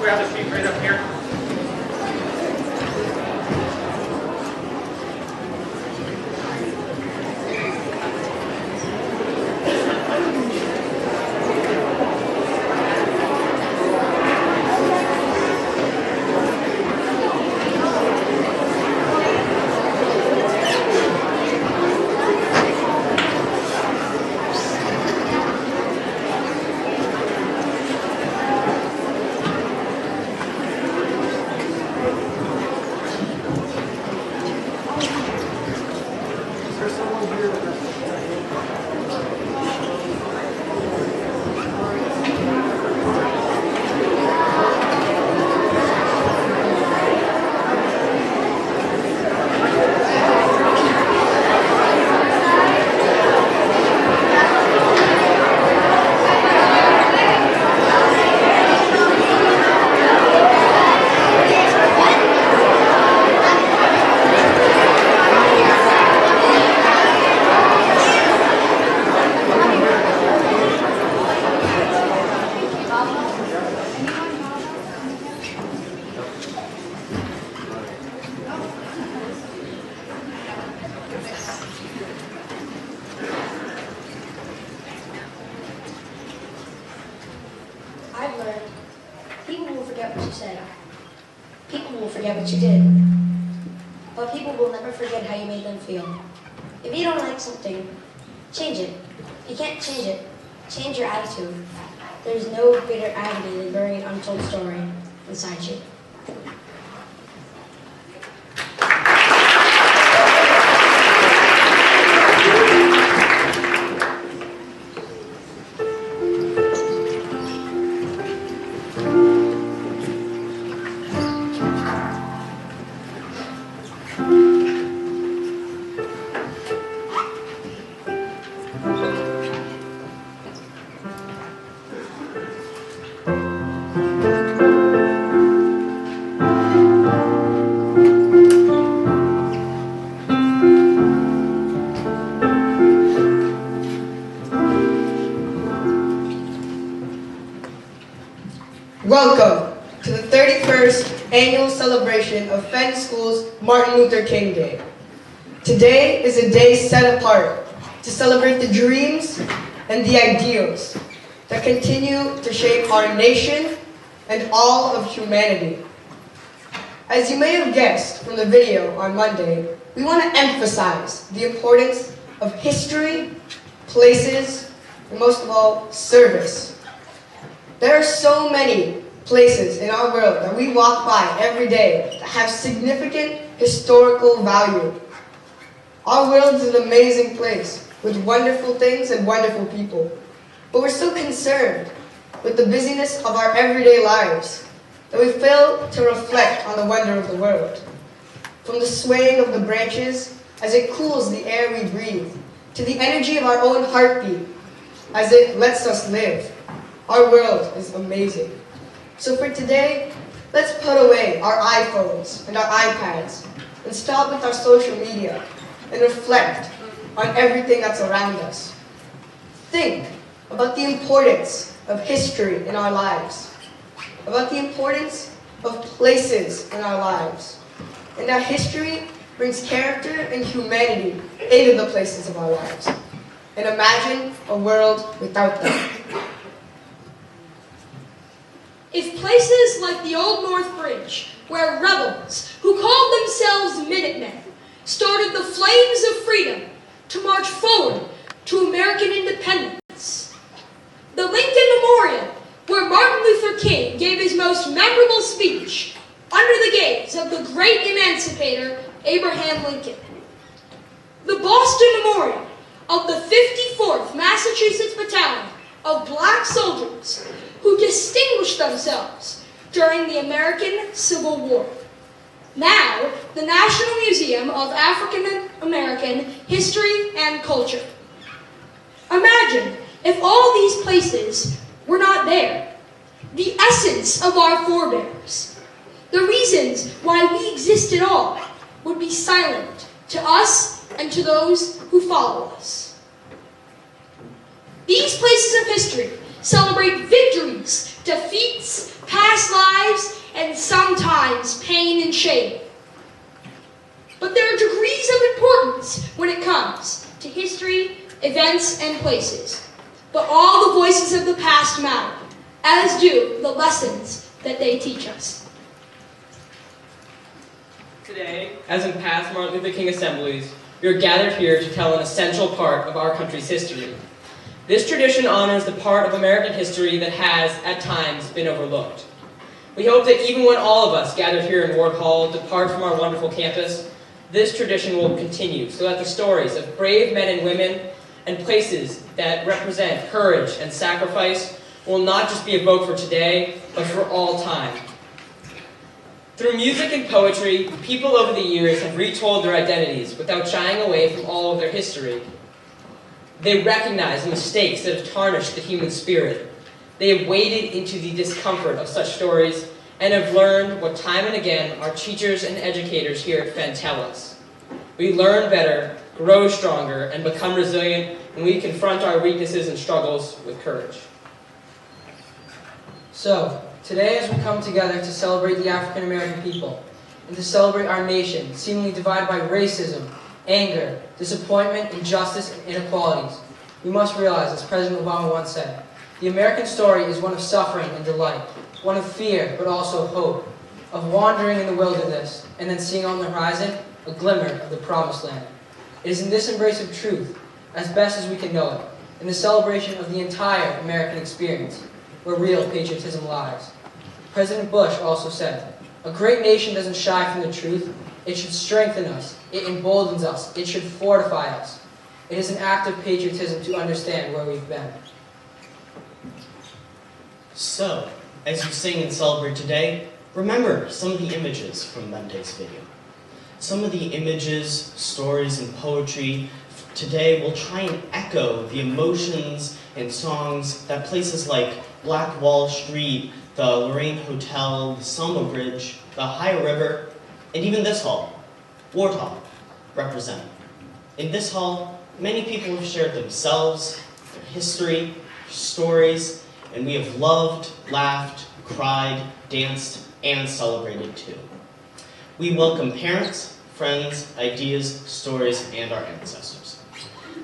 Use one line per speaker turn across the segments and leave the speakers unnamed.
grab the seat right up here.
I've learned people will forget what you said. People will forget what you did. But people will never forget how you made them feel. If you don't like something, change it. If you can't change it, change your attitude. There's no greater agony than burying an untold story inside you.
Welcome to the 31st annual celebration of Fenn School's Martin Luther King Day. Today is a day set apart to celebrate the dreams and the ideals that continue to shape our nation and all of humanity. As you may have guessed from the video on Monday, we want to emphasize the importance of history, places, and most of all, service. There are so many places in our world that we walk by every day that have significant historical value. Our world is an amazing place with wonderful things and wonderful people. But we're so concerned with the busyness of our everyday lives that we fail to reflect on the wonder of the world. From the swaying of the branches as it cools the air we breathe, to the energy of our own heartbeat as it lets us live. Our world is amazing. So for today, let's put away our iPhones and our iPads and stop with our social media and reflect on everything that's around us. Think about the importance of history in our lives, about the importance of places in our lives, and that history brings character and humanity into the places of our lives. And imagine a world without them.
If places like the Old North Bridge, where rebels who called themselves Minutemen started the flames of freedom to march forward to American independence, the Lincoln Memorial, where Martin Luther King gave his most memorable speech under the gaze of the great emancipator Abraham Lincoln, the Boston Memorial of the 54th Massachusetts Battalion of black soldiers who distinguished themselves during the American Civil War. Now, the National Museum of African American History and Culture. Imagine if all these places were not there. The essence of our forebears, the reasons why we exist at all, would be silent to us and to those who follow us. These places of history celebrate victories, defeats, past lives, times pain and shame. But there are degrees of importance when it comes to history, events, and places. But all the voices of the past matter, as do the lessons that they teach us.
Today, as in past Martin Luther King assemblies, we are gathered here to tell an essential part of our country's history. This tradition honors the part of American history that has, at times, been overlooked. We hope that even when all of us gathered here in Ward Hall depart from our wonderful campus, this tradition will continue so that the stories of brave men and women and places that represent courage and sacrifice will not just be evoked for today, but for all time. Through music and poetry, people over the years have retold their identities without shying away from all of their history. They recognize the mistakes that have tarnished the human spirit. They have waded into the discomfort of such stories and have learned what time and again our teachers and educators here at Fenn tell us. We learn better, grow stronger, and become resilient when we confront our weaknesses and struggles with courage.
So, today as we come together to celebrate the African American people and to celebrate our nation, seemingly divided by racism, anger, disappointment, injustice, and inequalities, we must realize, as President Obama once said, the American story is one of suffering and delight, one of fear but also hope, of wandering in the wilderness and then seeing on the horizon a glimmer of the promised land. It is in this embrace of truth, as best as we can know it, in the celebration of the entire American experience, where real patriotism lies. President Bush also said, "A great nation doesn't shy from the truth. It should strengthen us. It emboldens us. It should fortify us. It is an act of patriotism to understand where we've been."
So, as you sing and celebrate today, remember some of the images from Monday's video. Some of the images, stories, and poetry today will try and echo the emotions and songs that places like Black Wall Street, the Lorraine Hotel, the Selma Bridge, the Ohio River, and even this hall, Ward Hall, represent. In this hall, many people have shared themselves, their history, their stories, and we have loved, laughed, cried, danced, and celebrated too. We welcome parents, friends, ideas, stories, and our ancestors.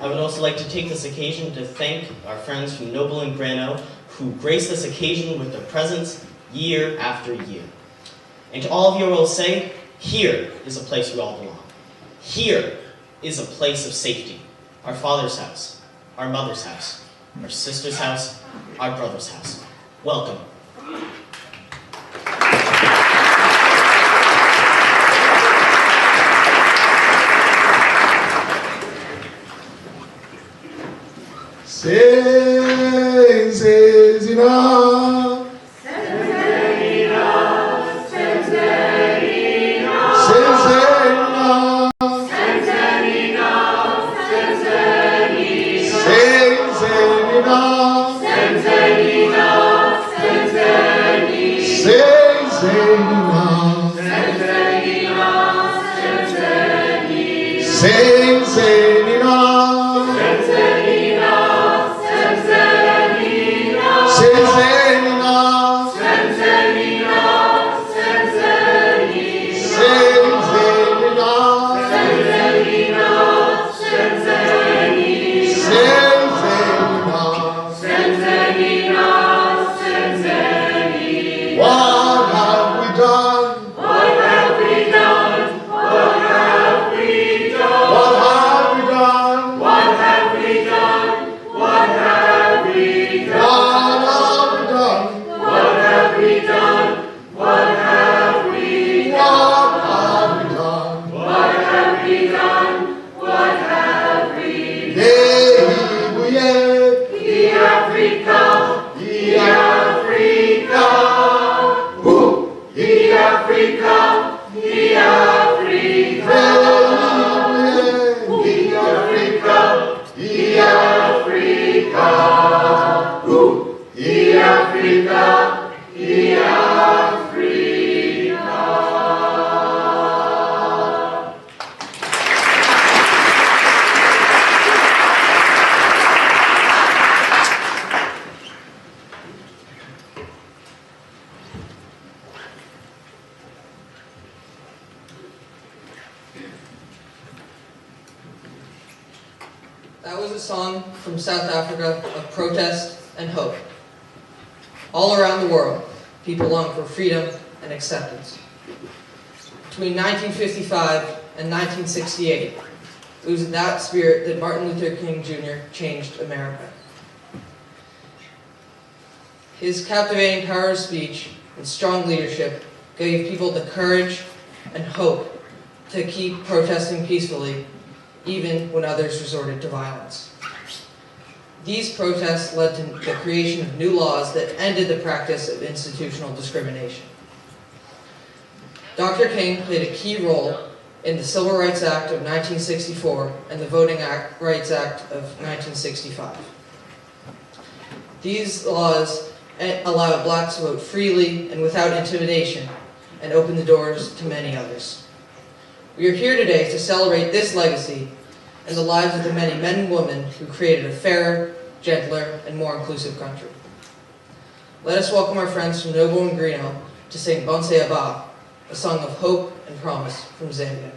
I would also like to take this occasion to thank our friends from Noble and Grano who grace this occasion with their presence year after year. And to all of you I will say, here is a place we all belong. Here is a place of safety. Our father's house, our mother's house, our sister's house, our brother's house. Welcome.
What have we done? What have we done? What That was a song from South Africa of protest and hope. All around the world, people long for freedom and acceptance. Between 1955 and 1968, it was in that spirit that Martin Luther King Jr. changed America. His captivating power of speech and strong leadership gave people the courage and hope to keep protesting peacefully, even when others resorted to violence. These protests led to the creation of new laws that ended the practice of institutional discrimination. Dr. King played a key role in the Civil Rights Act of 1964 and the Voting Rights Act of 1965. These laws allowed blacks to vote freely and without intimidation and opened the doors to many others. We are here today to celebrate this legacy and the lives of the many men and women who created a fairer, gentler, and more inclusive country. Let us welcome our friends from Noble and Greeno to sing Bonse Aba, a song of hope and promise from Zambia.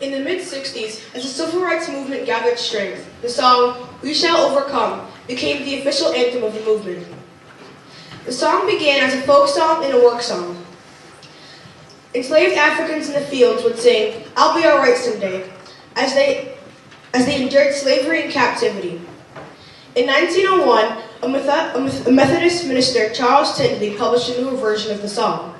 In the mid-60s, as the civil rights movement gathered strength, the song, "We Shall Overcome," became the official anthem of the movement. The song began as a folk song and a work song. Enslaved Africans in the fields would sing, "I'll be all right someday," as they endured slavery and captivity. In 1901, a Methodist minister, Charles Tindley, published a newer version of the song.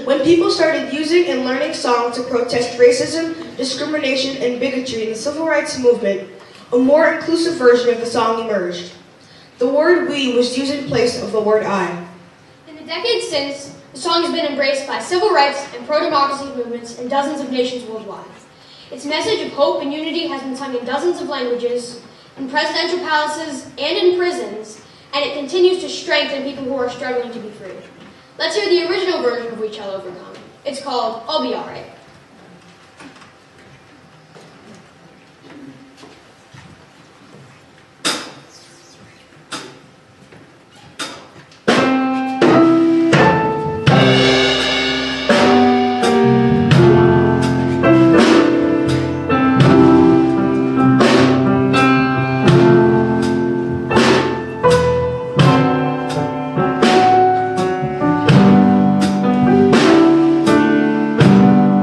When people started using and learning song to protest racism, discrimination, and bigotry in the civil rights movement, a more inclusive version of the song emerged. The word "we" was used in place of the word "I."
In the decades since, the song has been embraced by civil rights and pro-democracy movements in dozens of nations worldwide. Its message of hope and unity has been sung in dozens of languages, in presidential palaces and in prisons, and it continues to strengthen people who are struggling to be free. Let's hear the original version of "We Shall Overcome." It's called "I'll Be Alright."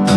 We'll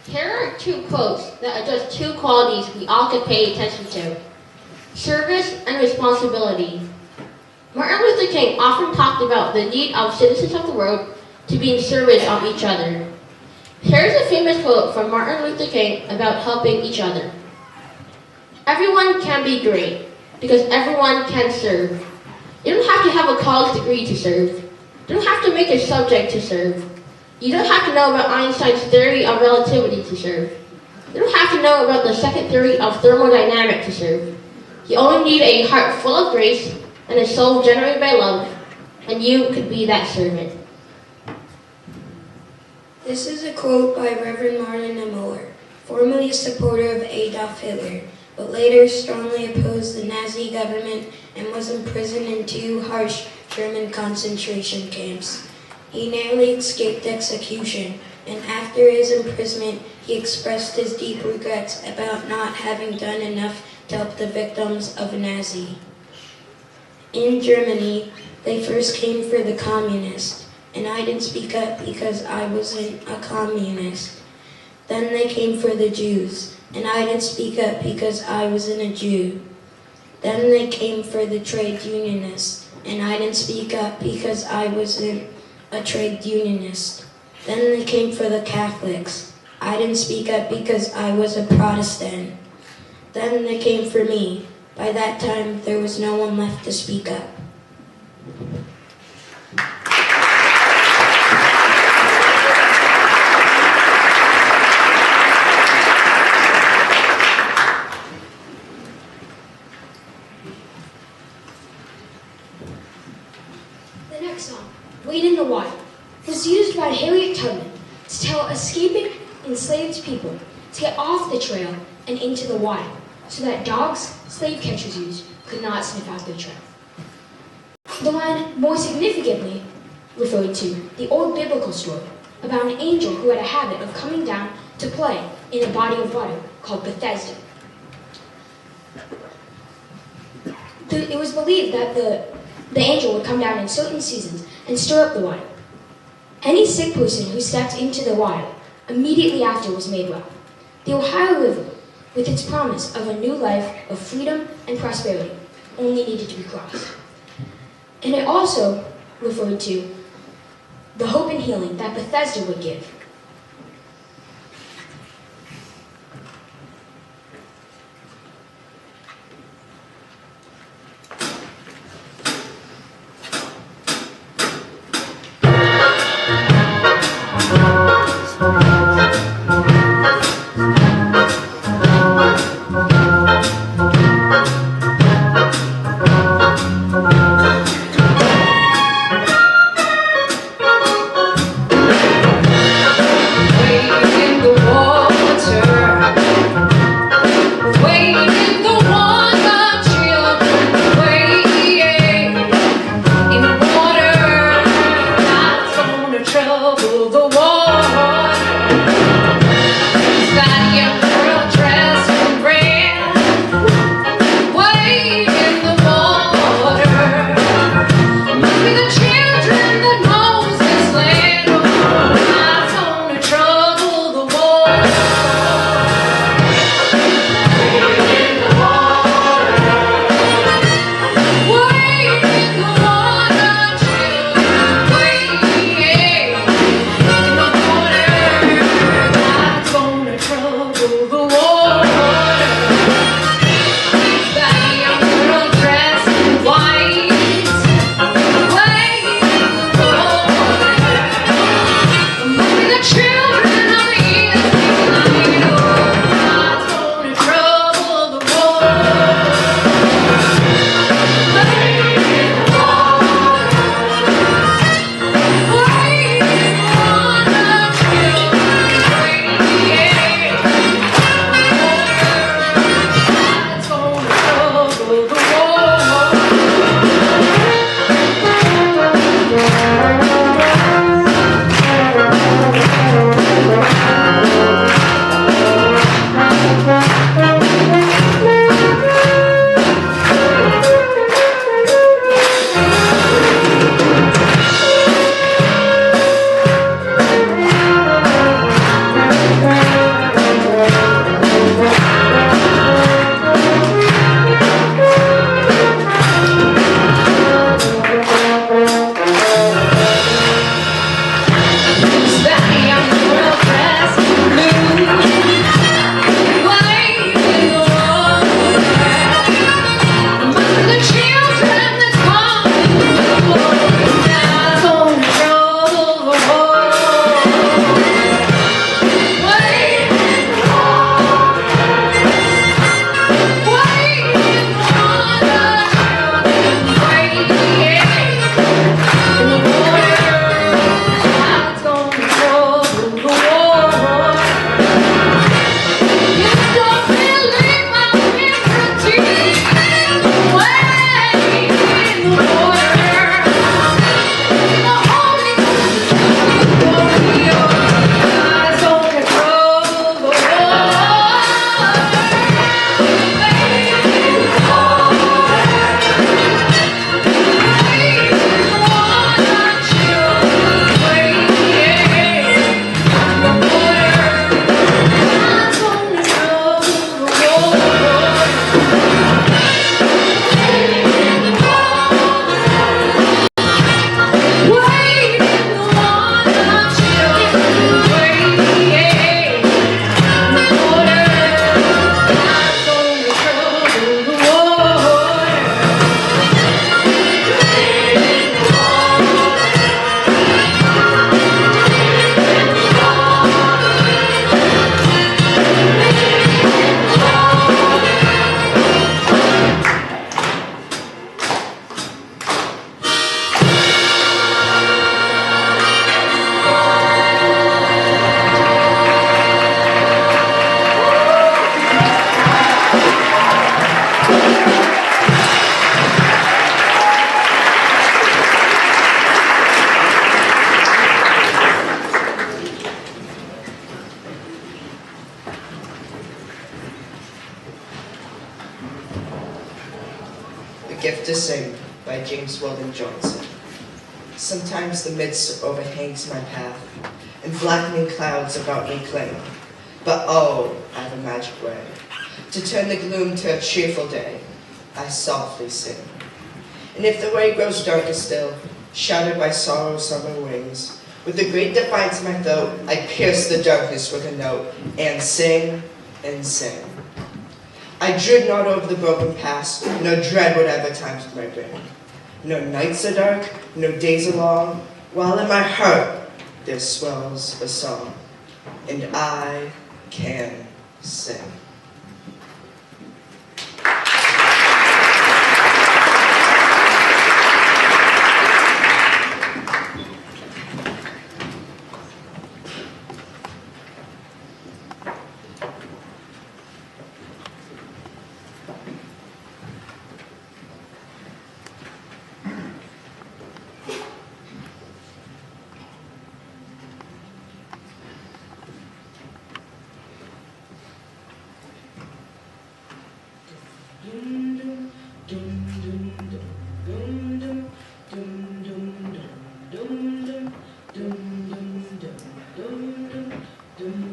Here are two quotes that address two qualities we all could pay attention to: service and responsibility. Martin Luther King often talked about the need of citizens of the world to be in service of each other. Here's a famous quote from Martin Luther King about helping each other. Everyone can be great because everyone can serve. You don't have to have a college degree to serve. You don't have to make a subject to serve. You don't have to know about Einstein's theory of relativity to serve. You don't have to know about the second theory of thermodynamics to serve. You only need a heart full of grace and a soul generated by love, and you could be that servant.
This is a quote by Reverend Martin Niemöller, formerly a supporter of Adolf Hitler, but later strongly opposed the Nazi government and was imprisoned in 2 harsh German concentration camps. He narrowly escaped execution, and after his imprisonment, he expressed his deep regrets about not having done enough to help the victims of Nazi. In Germany, they first came for the communists, and I didn't speak up because I wasn't a communist. Then they came for the Jews, and I didn't speak up because I wasn't a Jew. Then they came for the trade unionists, and I didn't speak up because I wasn't a trade unionist. Then they came for the Catholics. I didn't speak up because I was a Protestant. Then they came for me. By that time, there was no one left to speak up.
The next song, Wade in the Water, was used by Harriet Tubman to tell escaping enslaved people to get off the trail and into the water so that dogs slave catchers used could not sniff out their trail. The line more significantly referred to the old biblical story about an angel who had a habit of coming down to play in a body of water called Bethesda. It was believed that the angel would come down in certain seasons and stir up the water. Any sick person who stepped into the water immediately after was made well. The Ohio River, with its promise of a new life of freedom and prosperity, only needed to be crossed. And it also referred to the hope and healing that Bethesda would give.
Gift to Sing by James Weldon Johnson. Sometimes the mist overhangs my path, and blackening clouds about me cling. But oh, I have a magic way to turn the gloom to a cheerful day. I softly sing. And if the way grows darker still, shadowed by sorrow's summer wings, with a great defiance in my throat, I pierce the darkness with a note, and sing, and sing. I dread not over the broken past, nor dread whatever times might bring. No nights are dark, no days are long, while in my heart there swells a song, and I can sing.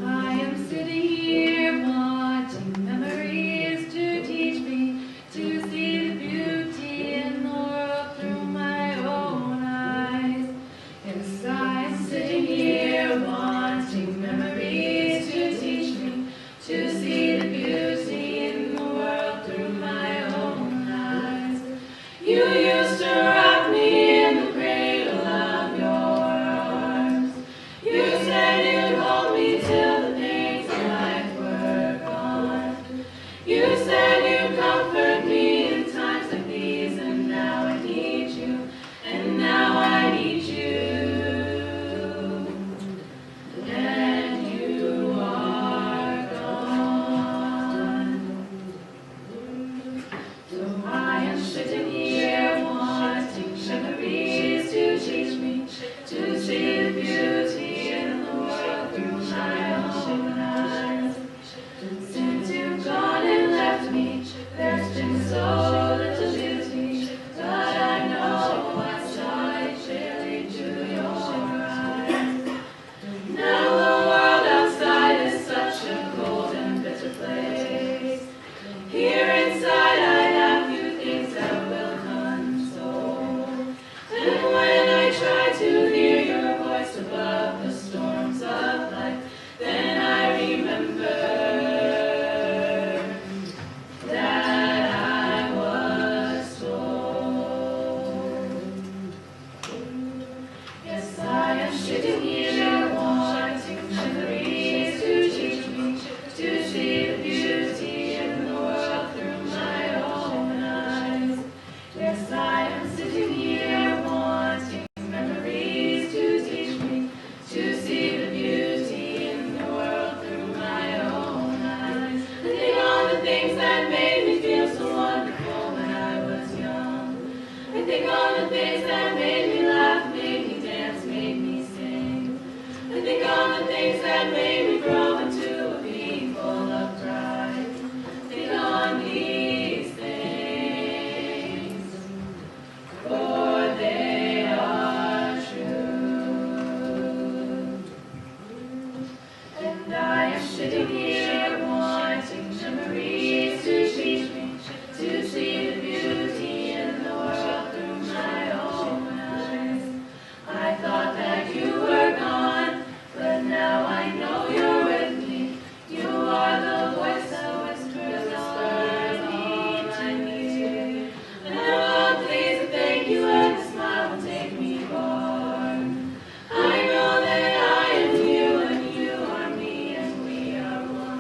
I am sitting here wanting memories to teach me to see the beauty in the world through my own eyes. Yes, I am sitting here wanting memories to teach me to see the beauty in the world through my own eyes. You used to rock me in the cradle of your arms. You said you'd hold me till the pains of life were gone. You said you'd comfort me in times like these, and now I need you, and now I need you. And you are gone. So I am sitting here wanting memories to teach me to see the beauty in the world through my own eyes. Since you've gone and left me, there's been so little beauty, but I know I saw it clearly through your eyes. Now the world outside is such a cold and bitter place. Here inside I have few things that will console. And when I try to hear your voice above the storms of life, then I remember that I was told. Yes, I am sitting here wanting memories to teach me to see the beauty in the world through my own eyes. Yes, I am sitting here wanting memories to teach me to see the beauty in the world through my own eyes. And think on the things that made me feel so wonderful when I was young. I think on the things that made me laugh, made me dance, made me sing. I think on the things that made me grow into a being full of pride. Think on these things, for they are true. And I am sitting here wanting memories to teach me to see the beauty in the world through my own eyes. I thought that you were gone, but now I know you're with me. You are the voice that whispers all I need. And I will please and thank you, and the smile will take me far. I know that I am you, and you are me, and we are one.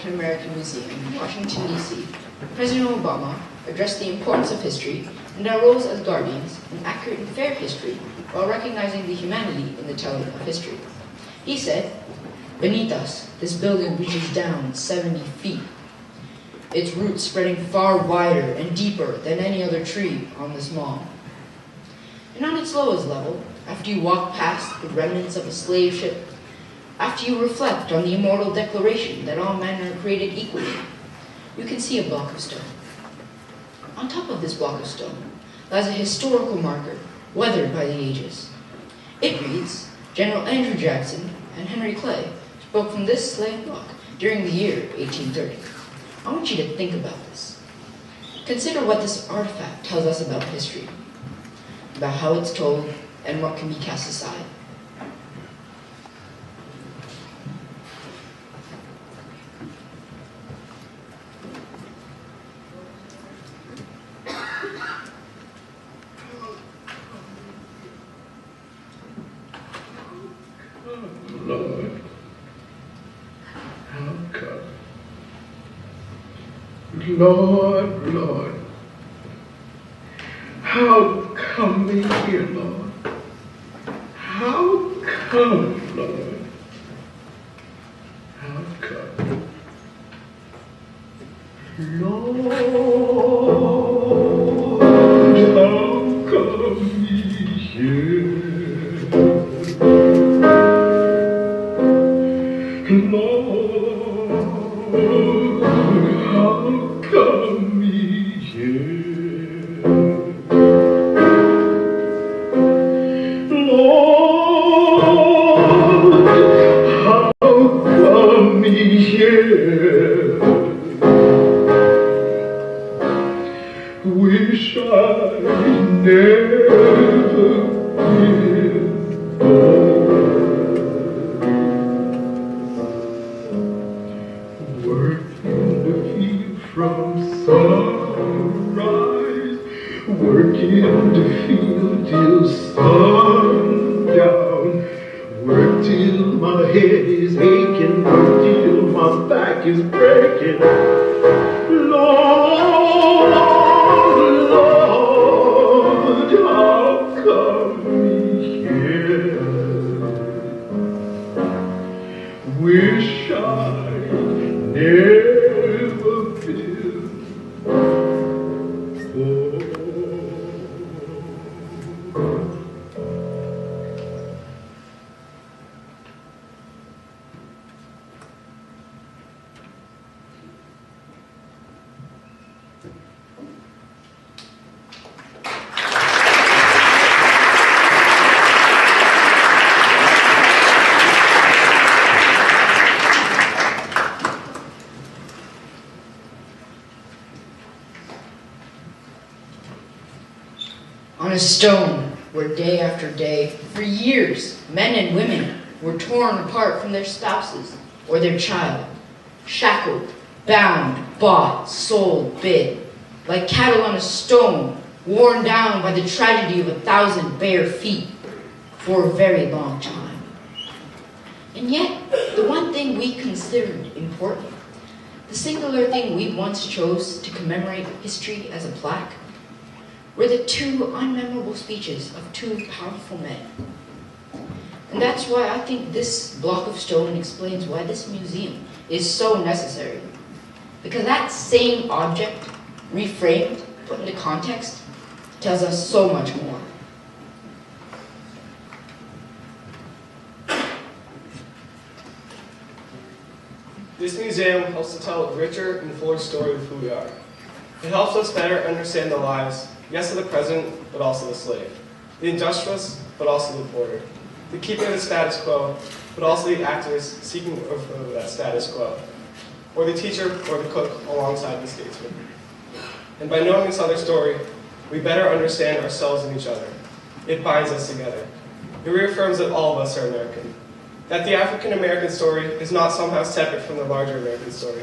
African American Museum in Washington, D.C., President Obama addressed the importance of history and our roles as guardians in accurate and fair history while recognizing the humanity in the telling of history. He said, "Beneath us, this building reaches down 70 feet, its roots spreading far wider and deeper than any other tree on this mall. And on its lowest level, after you walk past the remnants of a slave ship, after you reflect on the immortal declaration that all men are created equally, you can see a block of stone. On top of this block of stone lies a historical marker weathered by the ages. It reads, General Andrew Jackson and Henry Clay spoke from this slave block during the year 1830. I want you to think about this. Consider what this artifact tells us about history, about how it's told and what can be cast aside.
Lord, how come? Lord, Lord, how come we here, Lord? How come, Lord? How come? Lord, how come we here? Lord, how come we here? Lord, how come we here? Wish I never been born. Working the field from sunrise, working the field till sundown, work till my head is aching, work till my back is breaking. Lord, Lord, how come we here? Wish I never been born.
On a stone where day after day, for years, men and women were torn apart from their spouses or their child, shackled, bound, bought, sold, bid, like cattle on a stone, worn down by the tragedy of 1,000 bare feet for a very long time. And yet, the one thing we considered important, the singular thing we once chose to commemorate history as a plaque, were the two unmemorable speeches of two powerful men. And that's why I think this block of stone explains why this museum is so necessary. Because that same object, reframed, put into context, tells us so much more.
This museum helps to tell a richer and fuller story of who we are. It helps us better understand the lives, yes, of the president, but also the slave, the industrialist, but also the porter, the keeper of the status quo, but also the activist seeking over that status quo, or the teacher or the cook alongside the statesman. And by knowing this other story, we better understand ourselves and each other. It binds us together. It reaffirms that all of us are American, that the African American story is not somehow separate from the larger American story.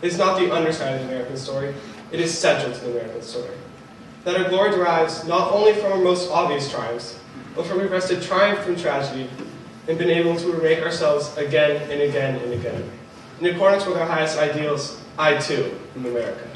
It is not the underside of the American story. It is central to the American story. That our glory derives not only from our most obvious triumphs, but from we've wrested triumph from tragedy and been able to remake ourselves again and again and again. In accordance with our highest ideals, I too am American.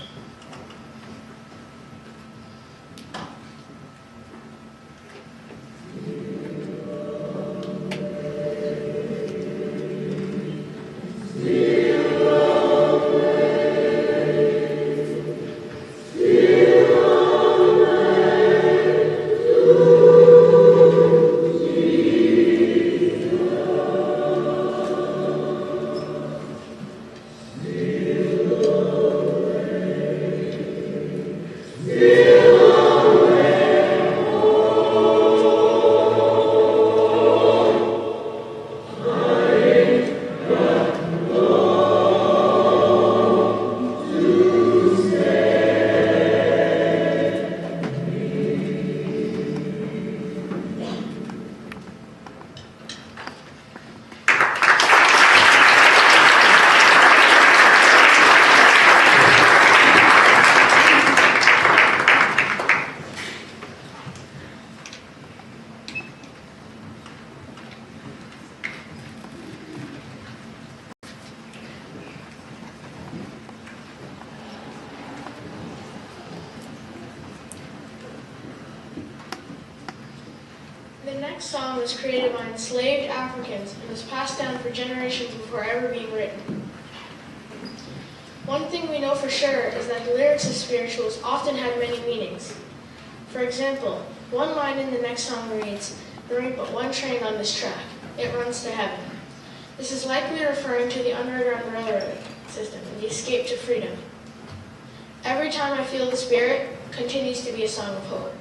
The next song was created by enslaved Africans and was passed down for generations before ever being written. One thing we know for sure is that the lyrics of spirituals often had many meanings. For example, one line in the next song reads, "There ain't but one train on this track. It runs to heaven." This is likely referring to the Underground Railroad system and the escape to freedom. "Every Time I Feel the Spirit" continues to be a song of hope.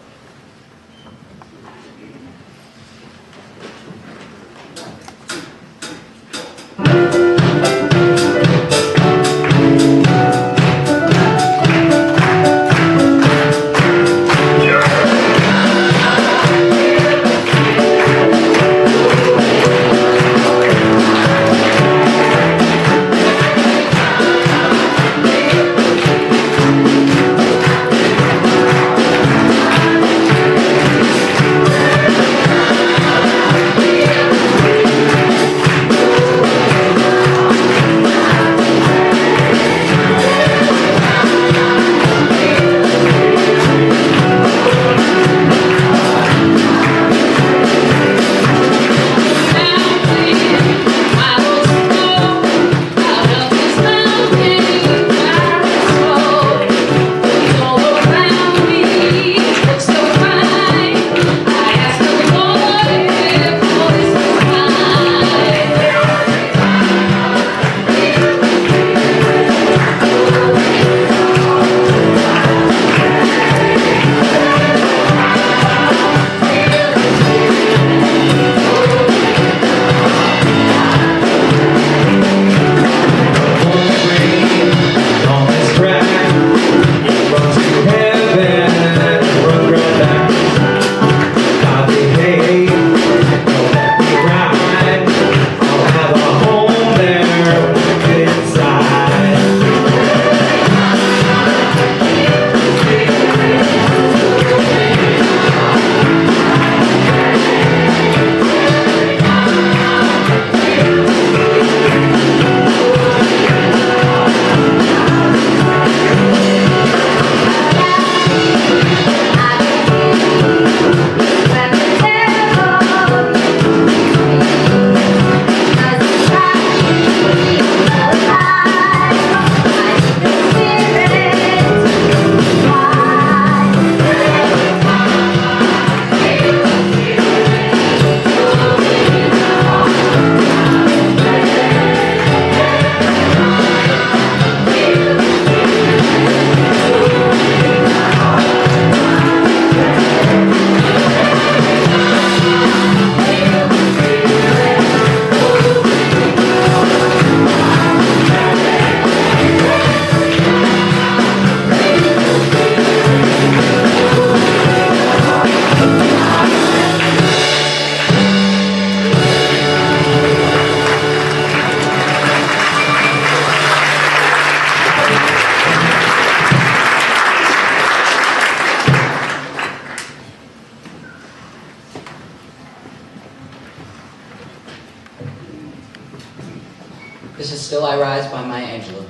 Still I Rise by Maya Angelou.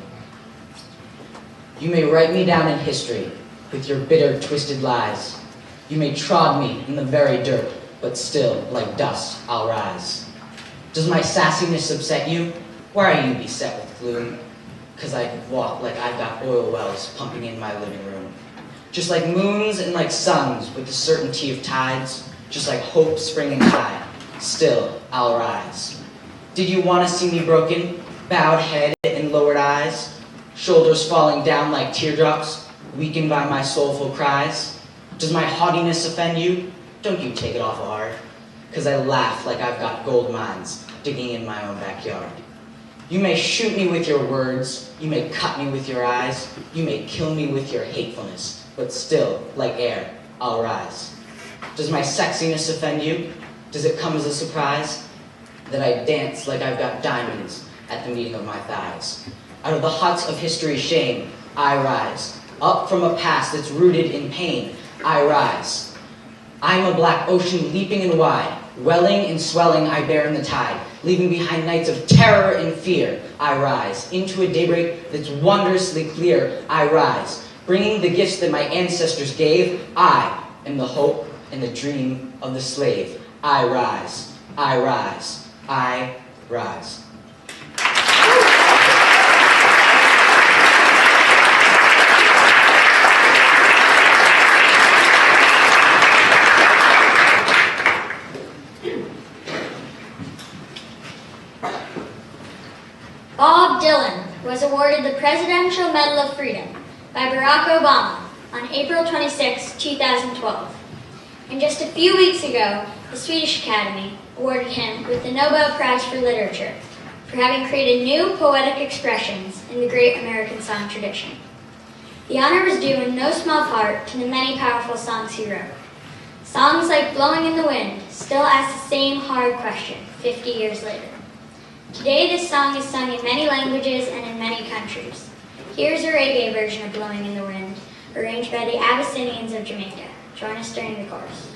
You may write me down in history with your bitter, twisted lies. You may trod me in the very dirt, but still, like dust, I'll rise. Does my sassiness upset you? Why are you beset with gloom? 'Cause I walk like I've got oil wells pumping in my living room. Just like moons and like suns with the certainty of tides, just like hope springing high, still I'll rise. Did you want to see me broken, bowed head and lowered eyes, shoulders falling down like teardrops, weakened by my soulful cries? Does my haughtiness offend you? Don't you take it awful hard, 'cause I laugh like I've got gold mines digging in my own backyard. You may shoot me with your words, you may cut me with your eyes, you may kill me with your hatefulness, but still, like air, I'll rise. Does my sexiness offend you? Does it come as a surprise that I dance like I've got diamonds at the meeting of my thighs? Out of the huts of history's shame, I rise. Up from a past that's rooted in pain, I rise. I'm a black ocean leaping and wide, welling and swelling I bear in the tide, leaving behind nights of terror and fear. I rise into a daybreak that's wondrously clear. I rise, bringing the gifts that my ancestors gave. I am the hope and the dream of the slave. I rise, I rise, I rise.
Bob Dylan was awarded the Presidential Medal of Freedom by Barack Obama on April 26, 2012. And just a few weeks ago, the Swedish Academy awarded him with the Nobel Prize for Literature for having created new poetic expressions in the great American song tradition. The honor was due in no small part to the many powerful songs he wrote. Songs like Blowing in the Wind still ask the same hard question 50 years later. Today, this song is sung in many languages and in many countries. Here's a reggae version of Blowing in the Wind, arranged by the Abyssinians of Jamaica. Join us during the chorus.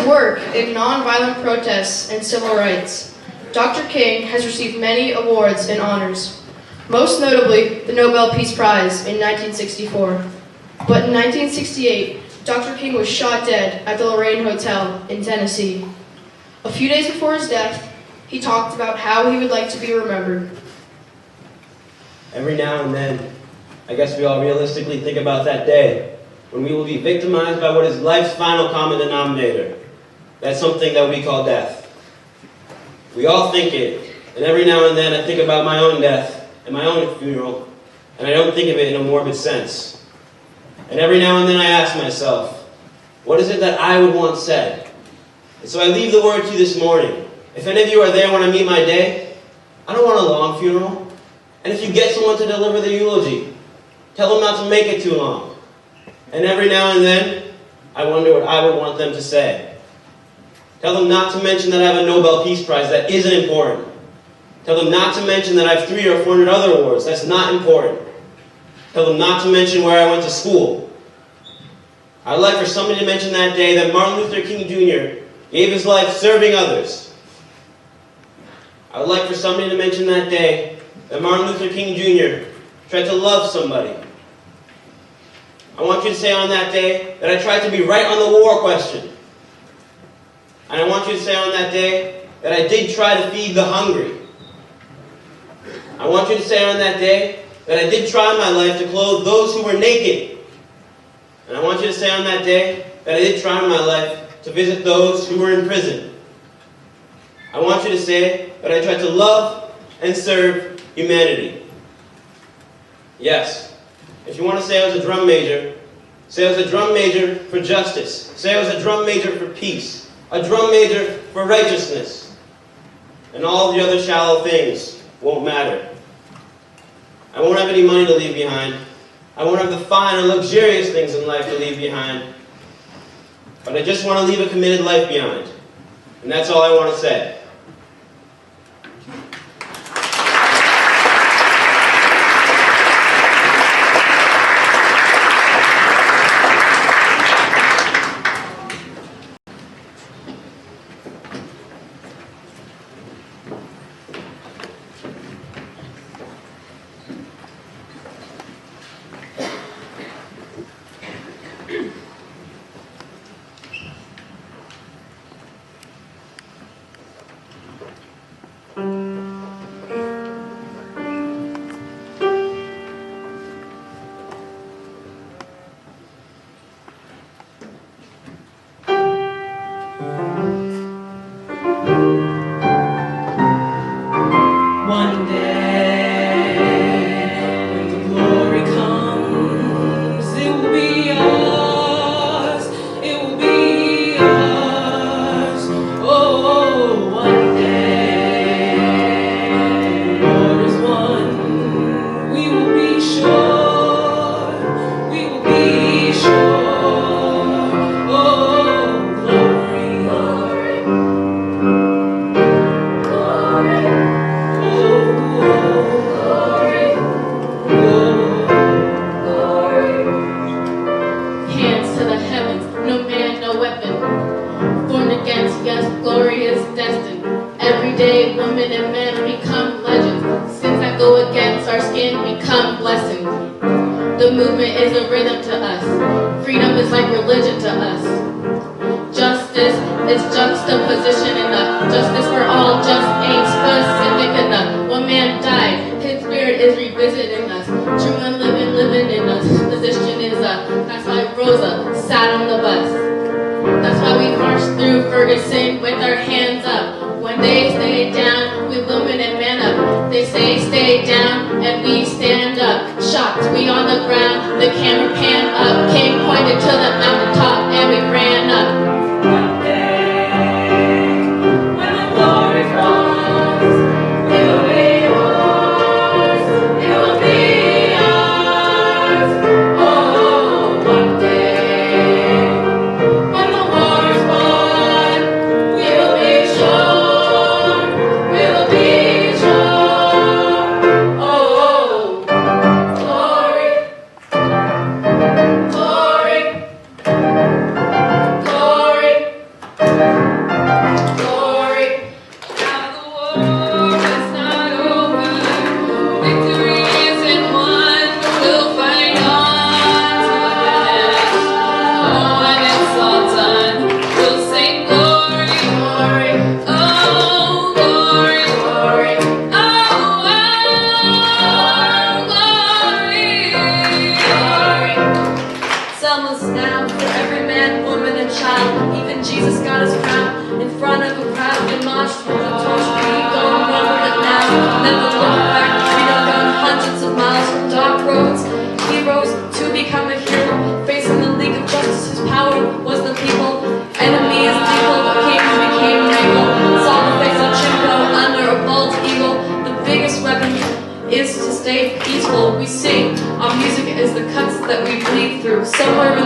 work in nonviolent protests and civil rights, Dr. King has received many awards and honors, most notably the Nobel Peace Prize in 1964. But in 1968, Dr. King was shot dead at the Lorraine Hotel in Tennessee. A few days before his death, he talked about how he would like to be remembered.
Every now and then, I guess we all realistically think about that day when we will be victimized by what is life's final common denominator. That's something that we call death. We all think it, and every now and then I think about my own death and my own funeral, and I don't think of it in a morbid sense. And every now and then I ask myself, what is it that I would want said? And so I leave the word to you this morning. If any of you are there when I meet my day, I don't want a long funeral. And if you get someone to deliver the eulogy, tell them not to make it too long. And every now and then, I wonder what I would want them to say. Tell them not to mention that I have a Nobel Peace Prize. That isn't important. Tell them not to mention that I have 300 or 400 other awards. That's not important. Tell them not to mention where I went to school. I'd like for somebody to mention that day that Martin Luther King Jr. gave his life serving others. I would like for somebody to mention that day that Martin Luther King Jr. tried to love somebody. I want you to say on that day that I tried to be right on the war question. And I want you to say on that day that I did try to feed the hungry. I want you to say on that day that I did try in my life to clothe those who were naked. And I want you to say on that day that I did try in my life to visit those who were in prison. I want you to say that I tried to love and serve humanity. Yes, if you want to say I was a drum major, say I was a drum major for justice. Say I was a drum major for peace. A drum major for righteousness. And all the other shallow things won't matter. I won't have any money to leave behind. I won't have the fine or luxurious things in life to leave behind. But I just want to leave a committed life behind. And that's all I want to say.
We'll be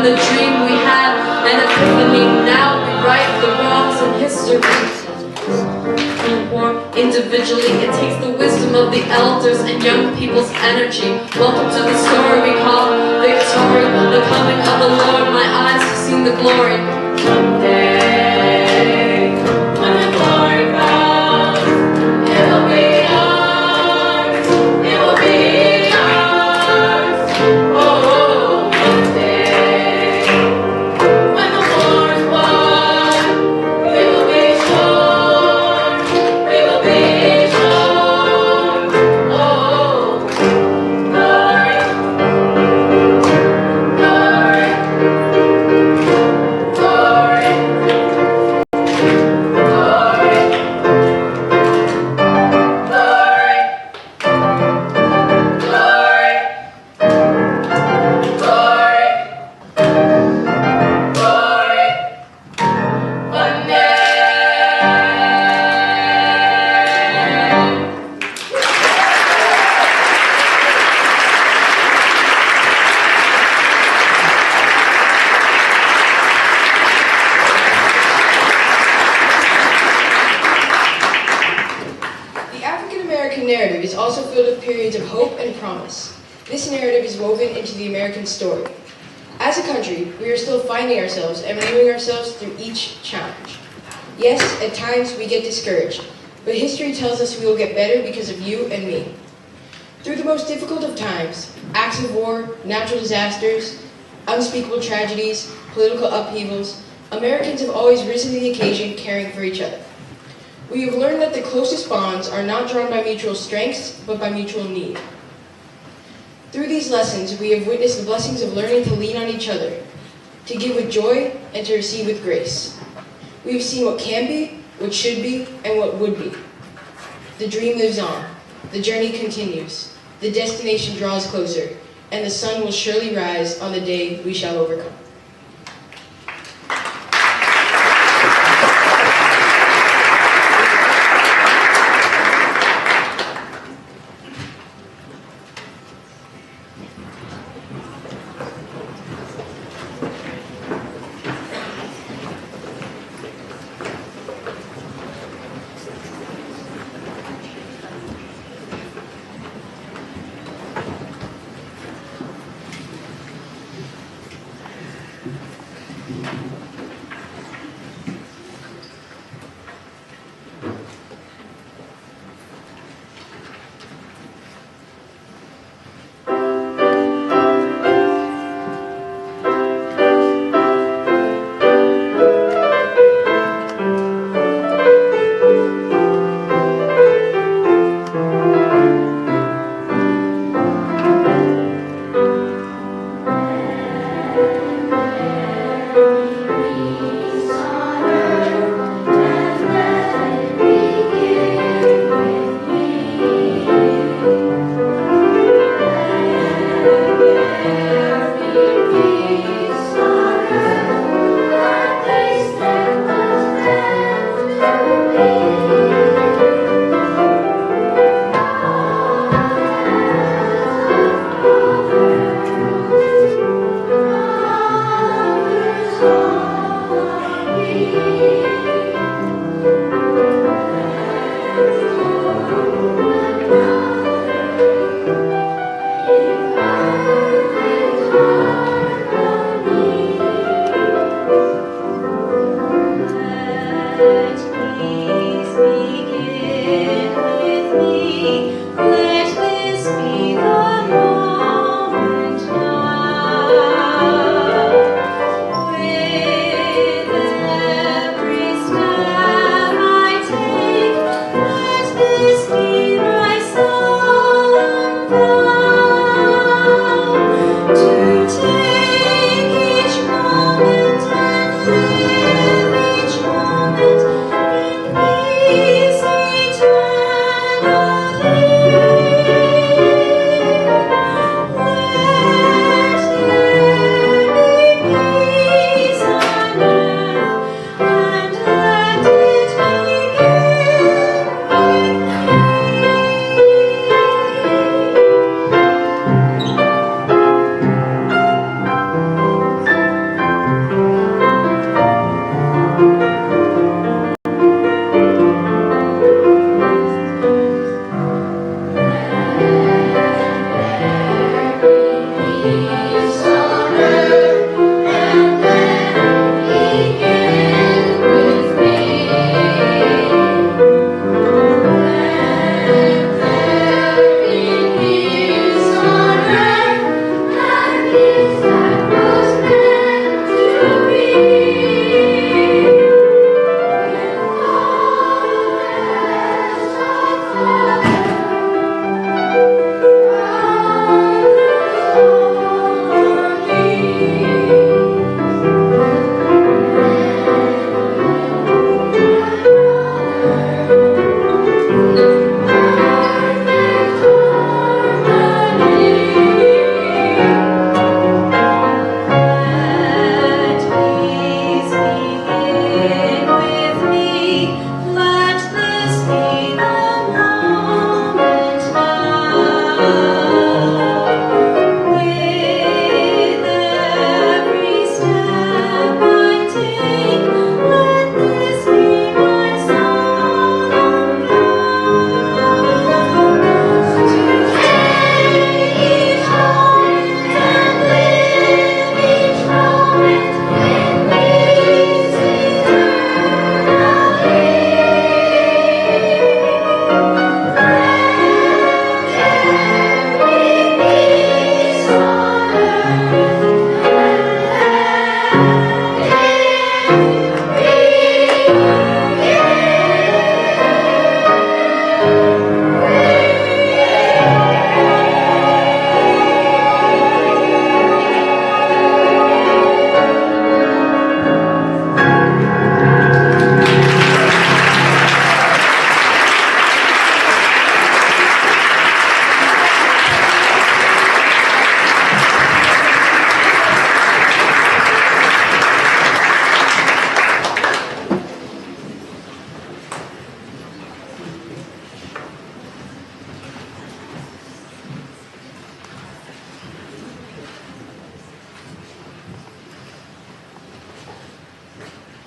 the dream we had, an epiphany. Now we right the wrongs in history. Or individually, it takes the wisdom of the elders and young people's energy. Welcome to the story we call victory, the coming of the Lord. My eyes have seen the glory. Someday, when the glory comes, it will be ours. It will be ours. Oh, one day, when the war is won, we will be sure. We will be sure. Oh, glory, glory, glory, glory, glory, glory, glory, glory, one day.
The African American narrative is also filled with periods of hope and promise. This narrative is woven into the American story. As a country, we are still finding ourselves and renewing ourselves through each challenge. Yes, at times we get discouraged, but history tells us we will get better because of you and me. Through the most difficult of times, acts of war, natural disasters, unspeakable tragedies, political upheavals, Americans have always risen to the occasion caring for each other. We have learned that the closest bonds are not drawn by mutual strengths, but by mutual need. Through these lessons, we have witnessed the blessings of learning to lean on each other, to give with joy, and to receive with grace. We have seen what can be, what should be, and what would be. The dream lives on. The journey continues. The destination draws closer, and the sun will surely rise on the day we shall overcome.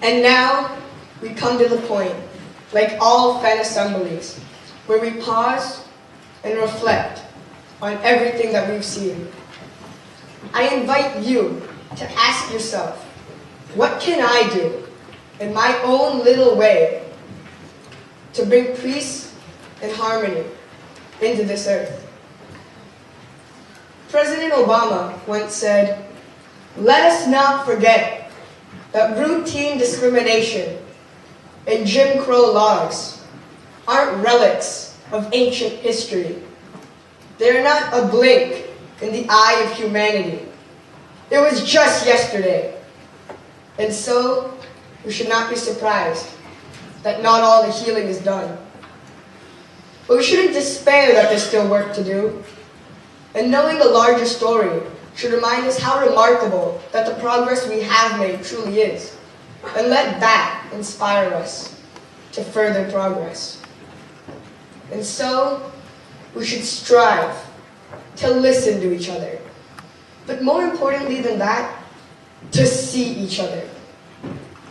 And now we come to the point, like all Fenn assemblies, where we pause and reflect on everything that we've seen. I invite you to ask yourself, what can I do in my own little way to bring peace and harmony into this earth? President Obama once said, "Let us not forget that routine discrimination and Jim Crow laws aren't relics of ancient history. They are not a blink in the eye of humanity. It was just yesterday." And so, we should not be surprised that not all the healing is done. But we shouldn't despair that there's still work to do. And knowing the larger story should remind us how remarkable that the progress we have made truly is. And let that inspire us to further progress. And so, we should strive to listen to each other. But more importantly than that, to see each other.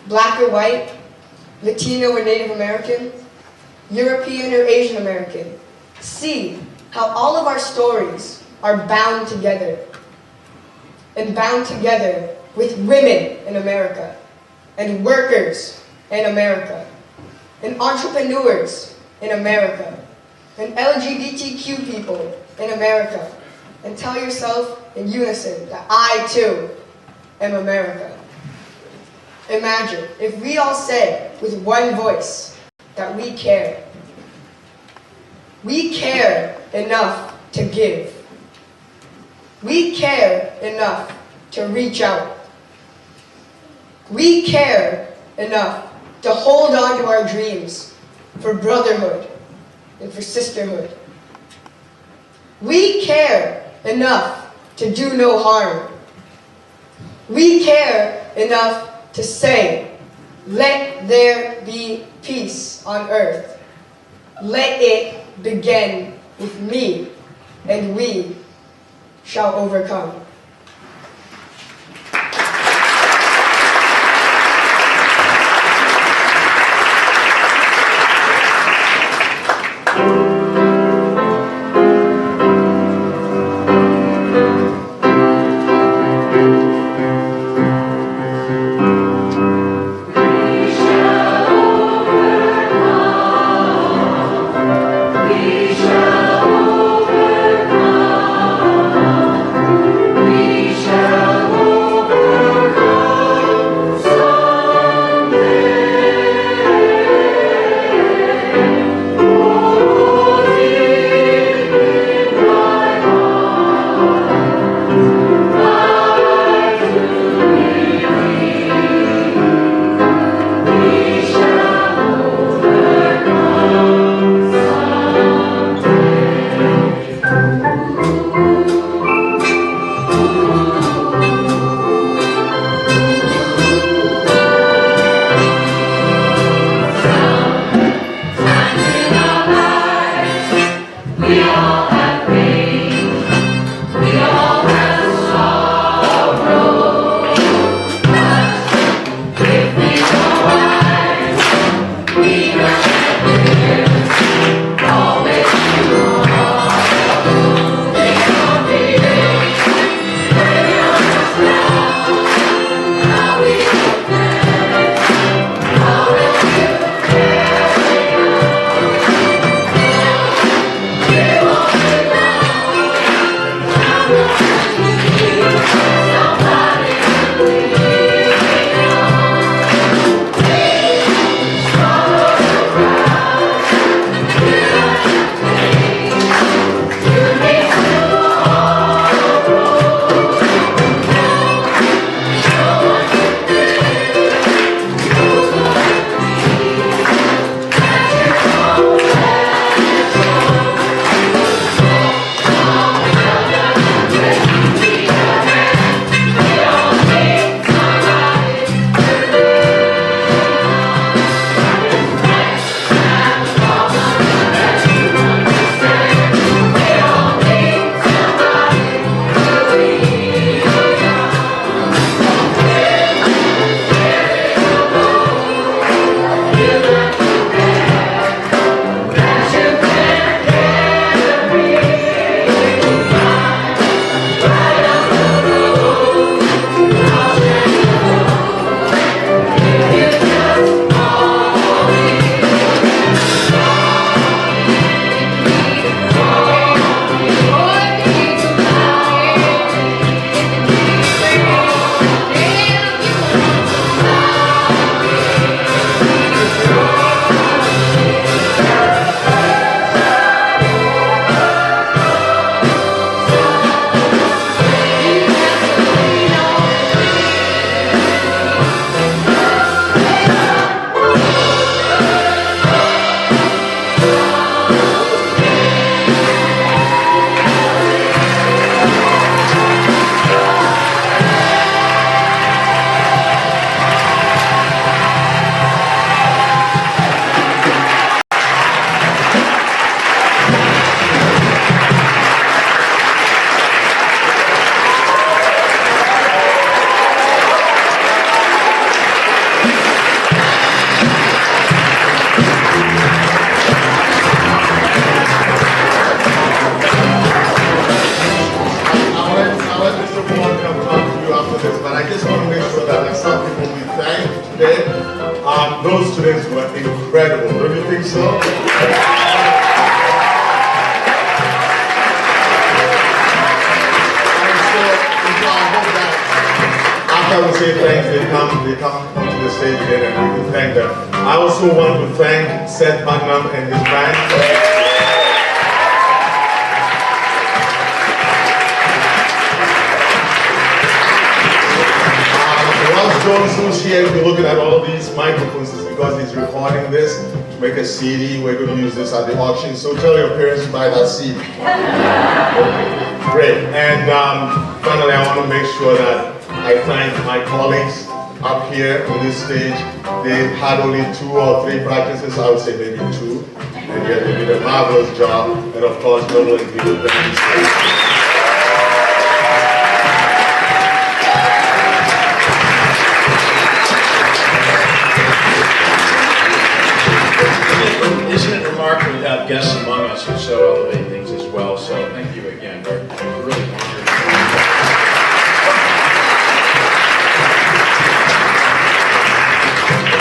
Black or white, Latino or Native American, European or Asian American. See how all of our stories are bound together. And bound together with women in America, and workers in America, and entrepreneurs in America, and LGBTQ people in America. And tell yourself in unison that I too am America. Imagine if we all said with one voice that we care. We care enough to give. We care enough to reach out. We care enough to hold on to our dreams for brotherhood and for sisterhood. We care enough to do no harm. We care enough to say, "Let there be peace on earth. Let it begin with me, and we shall overcome."
incredible. Don't you think so? After I would say thanks, they come to the stage again and we can thank them. I also want to thank Seth Magnum and his band. Ross Jones, who's here, if you're looking at all these microphones, is because he's recording this to make a CD. We're going to use this at the auction, so tell your parents to buy that CD. Great. And finally, I want to make sure that I thank my colleagues up here on this stage. They had only 2 or 3 practices, I would say maybe 2. And yet they did a marvelous job. And of course, Noble and people, thank you.
Isn't it remarkable to have guests among us who so elevate things as well? So thank you again. We're really honored.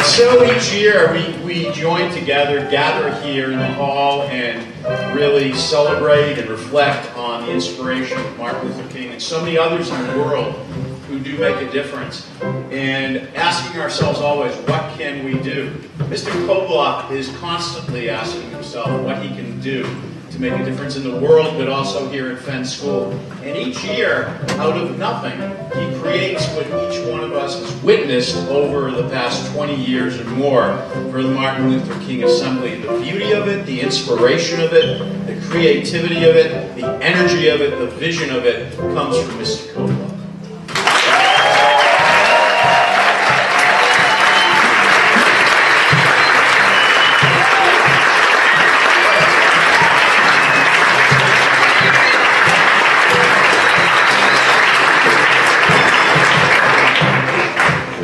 So each year we join together, gather here in the hall, and really celebrate and reflect on the inspiration of Martin Luther King and so many others in the world who do make a difference, and asking ourselves always, what can we do? Mr. Kobloch is constantly asking himself what he can do to make a difference in the world, but also here at Fenn School. And each year, out of nothing, he creates what each one of us has witnessed over the past 20 years or more for the Martin Luther King Assembly. The beauty of it, the inspiration of it, the creativity of it, the energy of it, the vision of it comes from Mr. Kobloch.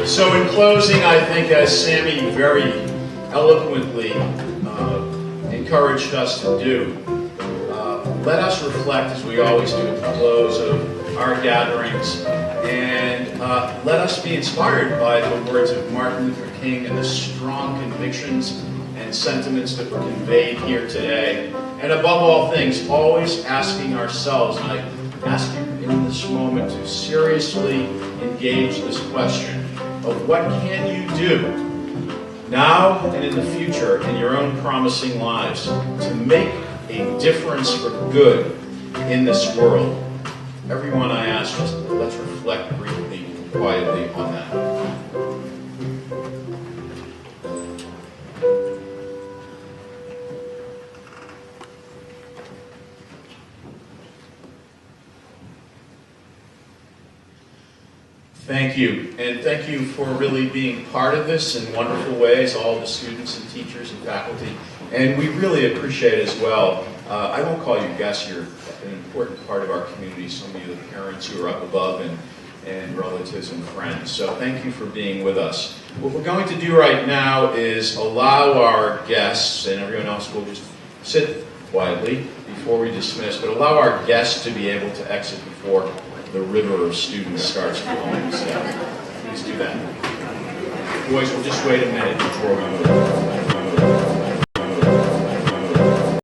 So in closing, I think as Sammy very eloquently encouraged us to do, let us reflect as we always do at the close of our gatherings, and let us be inspired by the words of Martin Luther King and the strong convictions and sentiments that were conveyed here today. And above all things, always asking ourselves, and I ask you in this moment to seriously engage this question of what can you do now and in the future in your own promising lives to make a difference for good in this world. Everyone I ask, just let's reflect briefly, quietly on that. Thank you, and thank you for really being part of this in wonderful ways, all the students and teachers and faculty, and we really appreciate it as well. I won't call you guests, you're an important part of our community, some of you the parents who are up above and relatives and friends, so thank you for being with us. What we're going to do right now is allow our guests, and everyone else will just sit quietly before we dismiss, but allow our guests to be able to exit before the river of students starts flowing. So please do that. Boys, we'll just wait a minute before we move.